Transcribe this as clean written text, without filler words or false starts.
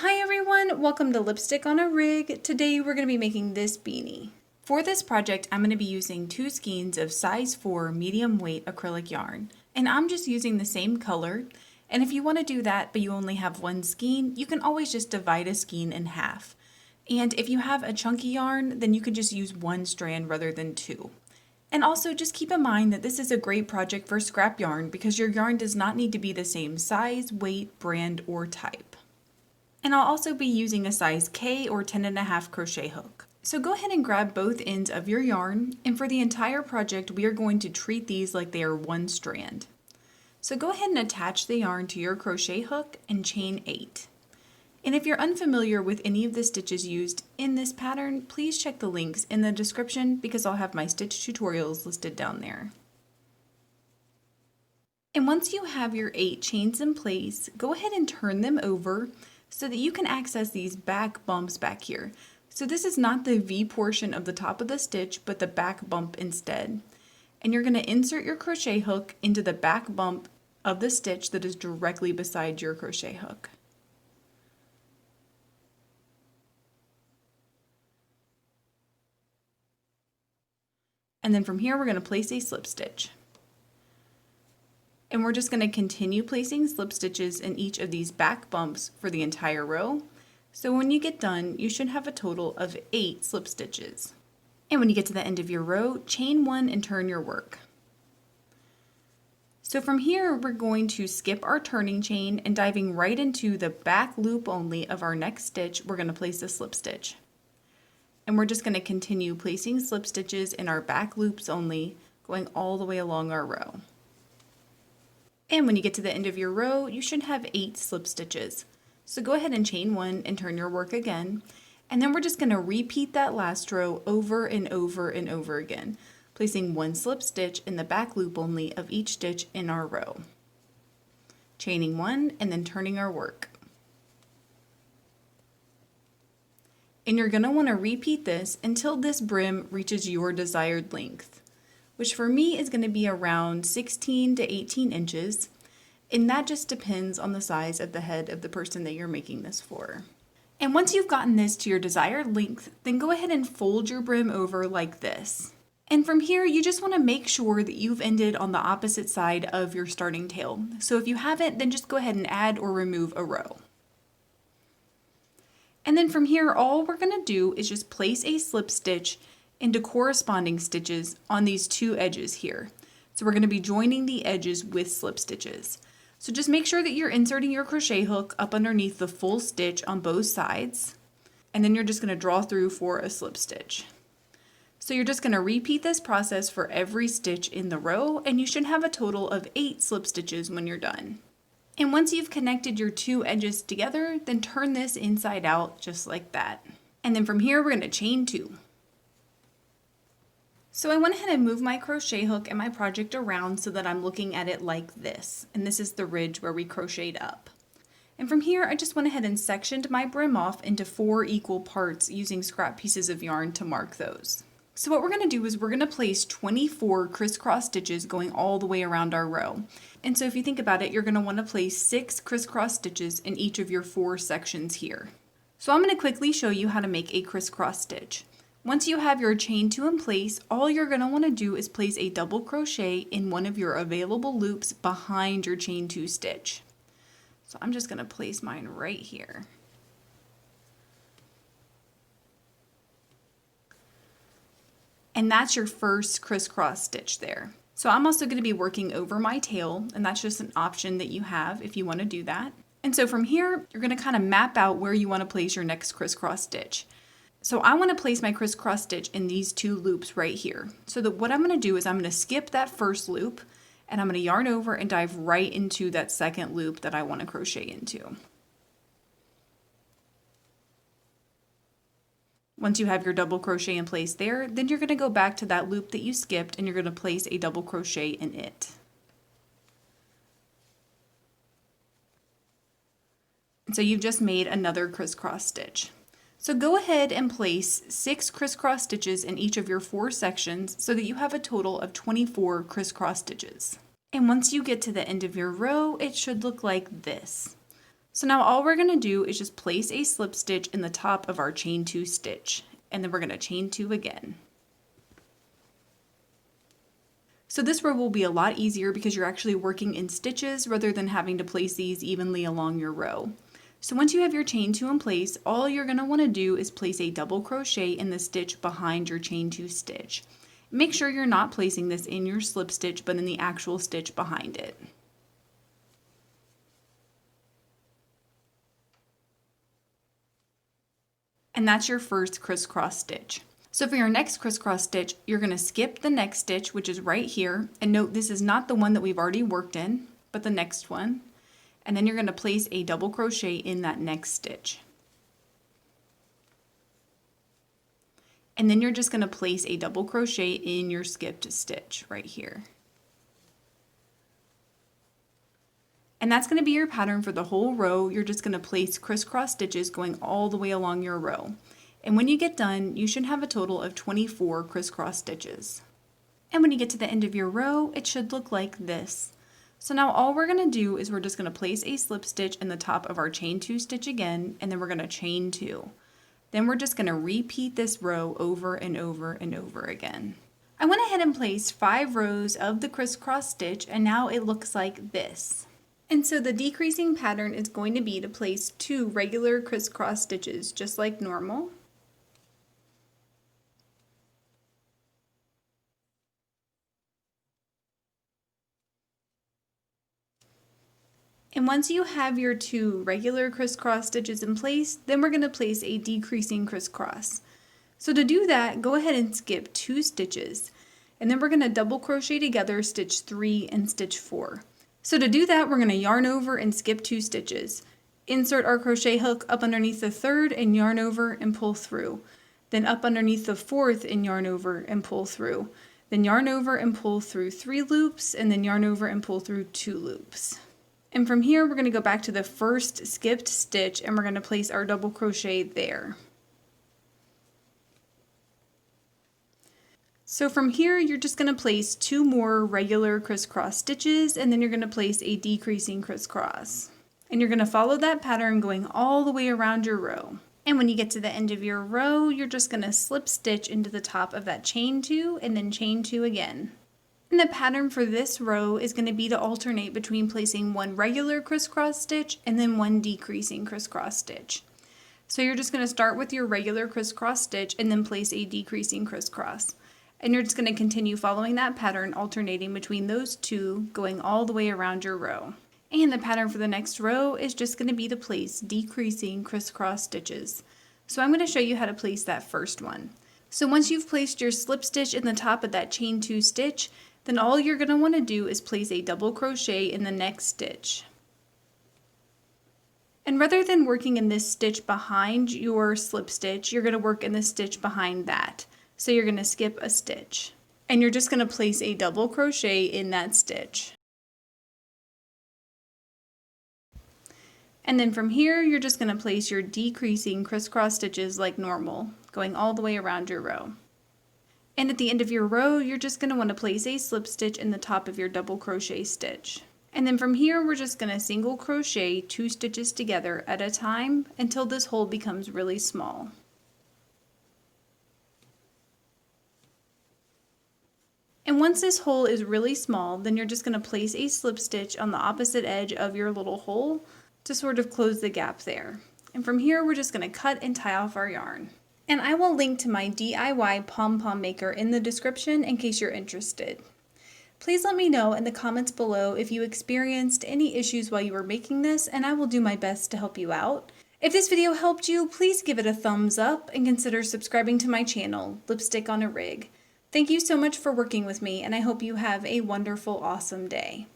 Hi everyone, welcome to Lipstick on a Rig. Today we're going to be making this beanie. For this project, I'm going to be using 2 skeins of size 4 medium weight acrylic yarn. And I'm just using the same color. And if you want to do that but you only have 1 skein, you can always just divide a skein in half. And if you have a chunky yarn, then you could just use 1 strand rather than 2. And also just keep in mind that this is a great project for scrap yarn because your yarn does not need to be the same size, weight, brand, or type. And I'll also be using a size K or 10.5 crochet hook. So go ahead and grab both ends of your yarn, and for the entire project we are going to treat these like they are 1 strand. So go ahead and attach the yarn to your crochet hook and chain 8. And if you're unfamiliar with any of the stitches used in this pattern, please check the links in the description because I'll have my stitch tutorials listed down there. And once you have your 8 chains in place, go ahead and turn them over so that you can access these back bumps back here. So this is not the V portion of the top of the stitch, but the back bump instead. And you're going to insert your crochet hook into the back bump of the stitch that is directly beside your crochet hook. And then from here we're going to place a slip stitch. And we're just going to continue placing slip stitches in each of these back bumps for the entire row. So when you get done, you should have a total of 8 slip stitches. And when you get to the end of your row, chain 1 and turn your work. So from here, we're going to skip our turning chain and diving right into the back loop only of our next stitch, we're going to place a slip stitch. And we're just going to continue placing slip stitches in our back loops only, going all the way along our row. And when you get to the end of your row, you should have 8 slip stitches. So go ahead and chain 1 and turn your work again. And then we're just going to repeat that last row over and over and over again, placing 1 slip stitch in the back loop only of each stitch in our row. Chaining 1 and then turning our work. And you're going to want to repeat this until this brim reaches your desired length, which for me is going to be around 16 to 18 inches, and that just depends on the size of the head of the person that you're making this for. And once you've gotten this to your desired length, then go ahead and fold your brim over like this. And from here, you just want to make sure that you've ended on the opposite side of your starting tail. So if you haven't, then just go ahead and add or remove a row. And then from here, all we're going to do is just place a slip stitch into corresponding stitches on these 2 edges here. So we're going to be joining the edges with slip stitches. So just make sure that you're inserting your crochet hook up underneath the full stitch on both sides. And then you're just going to draw through for a slip stitch. So you're just going to repeat this process for every stitch in the row, and you should have a total of 8 slip stitches when you're done. And once you've connected your 2 edges together, then turn this inside out just like that. And then from here, we're going to chain 2. So I went ahead and moved my crochet hook and my project around so that I'm looking at it like this. And this is the ridge where we crocheted up. And from here, I just went ahead and sectioned my brim off into 4 equal parts using scrap pieces of yarn to mark those. So what we're going to do is we're going to place 24 crisscross stitches going all the way around our row. And so if you think about it, you're going to want to place 6 crisscross stitches in each of your 4 sections here. So I'm going to quickly show you how to make a crisscross stitch. Once you have your chain 2 in place, all you're going to want to do is place a double crochet in one of your available loops behind your chain 2 stitch. So I'm just going to place mine right here. And that's your first crisscross stitch there. So I'm also going to be working over my tail, and that's just an option that you have if you want to do that. And so from here, you're going to kind of map out where you want to place your next crisscross stitch. So I want to place my crisscross stitch in these 2 loops right here. So that what I'm going to do is I'm going to skip that first loop, and I'm going to yarn over and dive right into that second loop that I want to crochet into. Once you have your double crochet in place there, then you're going to go back to that loop that you skipped and you're going to place a double crochet in it. And so you've just made another crisscross stitch. So go ahead and place 6 crisscross stitches in each of your 4 sections so that you have a total of 24 crisscross stitches. And once you get to the end of your row, it should look like this. So now all we're going to do is just place a slip stitch in the top of our chain 2 stitch, and then we're going to chain 2 again. So this row will be a lot easier because you're actually working in stitches rather than having to place these evenly along your row. So once you have your chain 2 in place, all you're going to want to do is place a double crochet in the stitch behind your chain 2 stitch. Make sure you're not placing this in your slip stitch but in the actual stitch behind it. And that's your first crisscross stitch. So for your next crisscross stitch, you're going to skip the next stitch, which is right here, and note this is not the one that we've already worked in, but the next one. And then you're going to place a double crochet in that next stitch. And then you're just going to place a double crochet in your skipped stitch right here. And that's going to be your pattern for the whole row. You're just going to place crisscross stitches going all the way along your row. And when you get done, you should have a total of 24 crisscross stitches. And when you get to the end of your row, it should look like this. So now all we're going to do is we're just going to place a slip stitch in the top of our chain 2 stitch again, and then we're going to chain 2. Then we're just going to repeat this row over and over and over again. I went ahead and placed 5 rows of the crisscross stitch, and now it looks like this. And so the decreasing pattern is going to be to place 2 regular crisscross stitches just like normal. And once you have your 2 regular crisscross stitches in place, then we're going to place a decreasing crisscross. So to do that, go ahead and skip 2 stitches, and then we're going to double crochet together stitch 3 and stitch 4. So to do that, we're going to yarn over and skip 2 stitches. Insert our crochet hook up underneath the 3rd and yarn over and pull through. Then up underneath the 4th and yarn over and pull through. Then yarn over and pull through 3 loops, and then yarn over and pull through 2 loops. And from here, we're going to go back to the first skipped stitch, and we're going to place our double crochet there. So from here, you're just going to place 2 more regular crisscross stitches, and then you're going to place a decreasing crisscross. And you're going to follow that pattern going all the way around your row. And when you get to the end of your row, you're just going to slip stitch into the top of that chain 2 and then chain 2 again. And the pattern for this row is going to be to alternate between placing 1 regular crisscross stitch and then 1 decreasing crisscross stitch. So you're just going to start with your regular crisscross stitch and then place a decreasing crisscross. And you're just going to continue following that pattern, alternating between those 2, going all the way around your row. And the pattern for the next row is just going to be to place decreasing crisscross stitches. So I'm going to show you how to place that first one. So once you've placed your slip stitch in the top of that chain 2 stitch, then all you're going to want to do is place a double crochet in the next stitch. And rather than working in this stitch behind your slip stitch, you're going to work in the stitch behind that. So you're going to skip a stitch. And you're just going to place a double crochet in that stitch. And then from here, you're just going to place your decreasing crisscross stitches like normal, going all the way around your row. And at the end of your row, you're just going to want to place a slip stitch in the top of your double crochet stitch. And then from here, we're just going to single crochet 2 stitches together at a time until this hole becomes really small. And once this hole is really small, then you're just going to place a slip stitch on the opposite edge of your little hole to sort of close the gap there. And from here, we're just going to cut and tie off our yarn. And I will link to my DIY pom-pom maker in the description in case you're interested. Please let me know in the comments below if you experienced any issues while you were making this, and I will do my best to help you out. If this video helped you, please give it a thumbs up and consider subscribing to my channel, Lipstick on a Rig. Thank you so much for working with me, and I hope you have a wonderful, awesome day.